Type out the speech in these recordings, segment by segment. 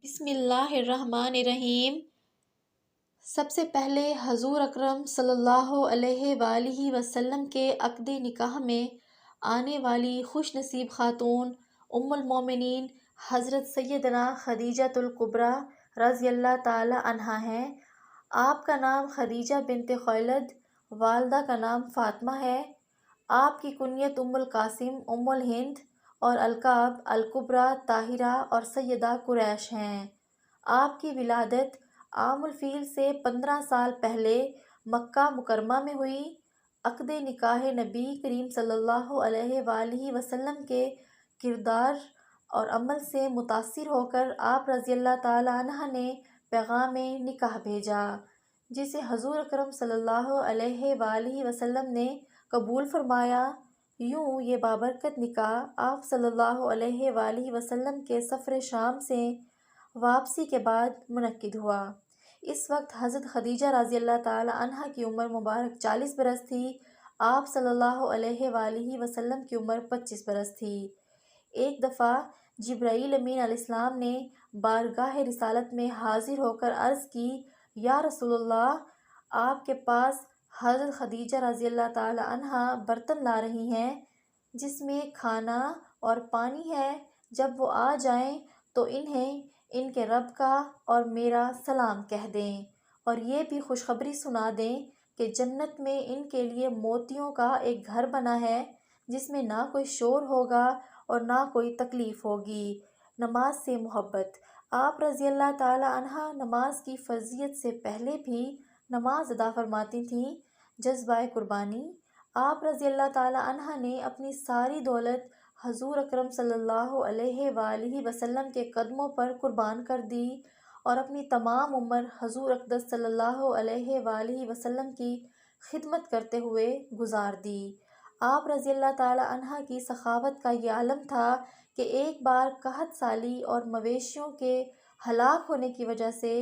بسم اللہ الرحمن الرحیم۔ سب سے پہلے حضور اکرم صلی اللہ علیہ وآلہ وسلم کے عقد نکاح میں آنے والی خوش نصیب خاتون ام المومنین حضرت سیدنا خدیجہ الکبریٰ رضی اللہ تعالی عنہا ہیں۔ آپ کا نام خدیجہ بنت خویلد، والدہ کا نام فاطمہ ہے۔ آپ کی کنیت ام القاسم، ام الہند اور القاب الکبریٰ، طاہرہ اور سیدہ قریش ہیں۔ آپ کی ولادت عام الفیل سے 15 سال پہلے مکہ مکرمہ میں ہوئی۔ عقد نکاح نبی کریم صلی اللہ علیہ وآلہ وسلم کے کردار اور عمل سے متاثر ہو کر آپ رضی اللہ تعالی عنہ نے پیغام نکاح بھیجا، جسے حضور اکرم صلی اللہ علیہ وآلہ وسلم نے قبول فرمایا۔ یوں یہ بابرکت نکاح آپ صلی اللہ علیہ وآلہ وسلم کے سفر شام سے واپسی کے بعد منعقد ہوا۔ اس وقت حضرت خدیجہ رضی اللہ تعالی عنہ کی عمر مبارک 40 برس تھی۔ آپ صلی اللہ علیہ وآلہ وسلم کی عمر 25 برس تھی۔ ایک دفعہ جبرائیل امین علیہ السلام نے بارگاہ رسالت میں حاضر ہو کر عرض کی، یا رسول اللہ، آپ کے پاس حضرت خدیجہ رضی اللہ تعالی عنہ برتن لا رہی ہیں جس میں کھانا اور پانی ہے۔ جب وہ آ جائیں تو انہیں ان کے رب کا اور میرا سلام کہہ دیں، اور یہ بھی خوشخبری سنا دیں کہ جنت میں ان کے لیے موتیوں کا ایک گھر بنا ہے جس میں نہ کوئی شور ہوگا اور نہ کوئی تکلیف ہوگی۔ نماز سے محبت۔ آپ رضی اللہ تعالی عنہ نماز کی فرضیت سے پہلے بھی نماز ادا فرماتی تھیں۔ جذبہ قربانی۔ آپ رضی اللہ تعالی عنہ نے اپنی ساری دولت حضور اکرم صلی اللہ علیہ وآلہ وسلم کے قدموں پر قربان کر دی اور اپنی تمام عمر حضور اقدس صلی اللہ علیہ وآلہ وسلم کی خدمت کرتے ہوئے گزار دی۔ آپ رضی اللہ تعالی عنہ کی سخاوت کا یہ علم تھا کہ ایک بار قحط سالی اور مویشیوں کے ہلاک ہونے کی وجہ سے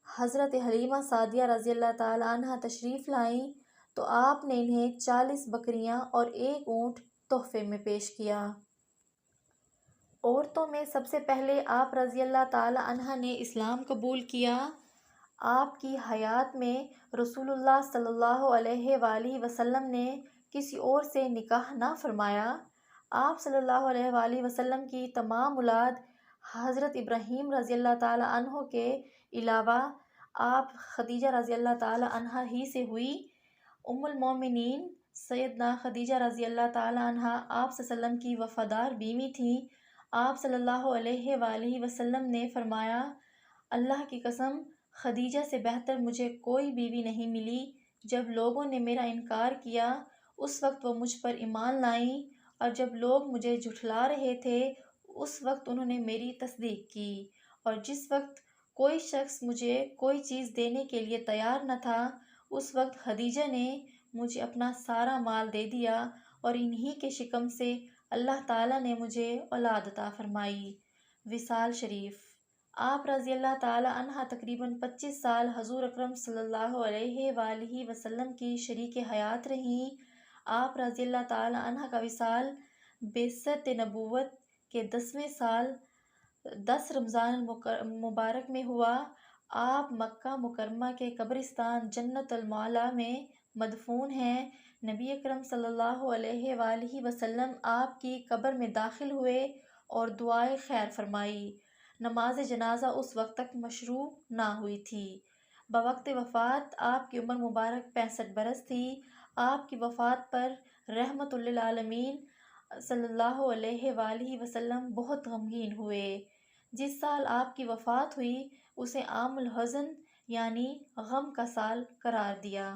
حضرت حلیمہ سعدیہ رضی اللہ تعالی عنہ تشریف لائیں تو آپ نے انہیں 40 بکریاں اور 1 اونٹ تحفے میں پیش کیا۔ عورتوں میں سب سے پہلے آپ رضی اللہ تعالی عنہ نے اسلام قبول کیا۔ آپ کی حیات میں رسول اللہ صلی اللہ علیہ وآلہ وسلم نے کسی اور سے نکاح نہ فرمایا۔ آپ صلی اللہ علیہ وآلہ وسلم کی تمام اولاد حضرت ابراہیم رضی اللہ تعالی عنہ کے علاوہ آپ خدیجہ رضی اللہ تعالی عنہ ہی سے ہوئی۔ ام المومنین سیدنا خدیجہ رضی اللہ تعالی عنہ آپ صلی اللہ علیہ وسلم کی وفادار بیوی تھیں۔ آپ صلی اللہ علیہ وآلہ وسلم نے فرمایا، اللہ کی قسم، خدیجہ سے بہتر مجھے کوئی بیوی نہیں ملی۔ جب لوگوں نے میرا انکار کیا اس وقت وہ مجھ پر ایمان لائیں، اور جب لوگ مجھے جھٹلا رہے تھے اس وقت انہوں نے میری تصدیق کی، اور جس وقت کوئی شخص مجھے کوئی چیز دینے کے لیے تیار نہ تھا اس وقت خدیجہ نے مجھے اپنا سارا مال دے دیا، اور انہی کے شکم سے اللہ تعالیٰ نے مجھے اولاد عطا فرمائی۔ وصال شریف۔ آپ رضی اللہ تعالی عنہ تقریباً 25 سال حضور اکرم صلی اللہ علیہ وآلہ وسلم کی شریک حیات رہیں۔ آپ رضی اللہ تعالی عنہ کا وصال بعثت نبوت کے 10ویں سال 10 رمضان المبارک میں ہوا۔ آپ مکہ مکرمہ کے قبرستان جنت المعلیٰ میں مدفون ہیں۔ نبی اکرم صلی اللہ علیہ وآلہ وسلم آپ کی قبر میں داخل ہوئے اور دعائے خیر فرمائی۔ نماز جنازہ اس وقت تک مشروع نہ ہوئی تھی۔ بوقت وفات آپ کی عمر مبارک 65 برس تھی۔ آپ کی وفات پر رحمت للعالمین صلی اللہ علیہ وآلہ وسلم بہت غمگین ہوئے۔ جس سال آپ کی وفات ہوئی اسے عام الحزن یعنی غم کا سال قرار دیا۔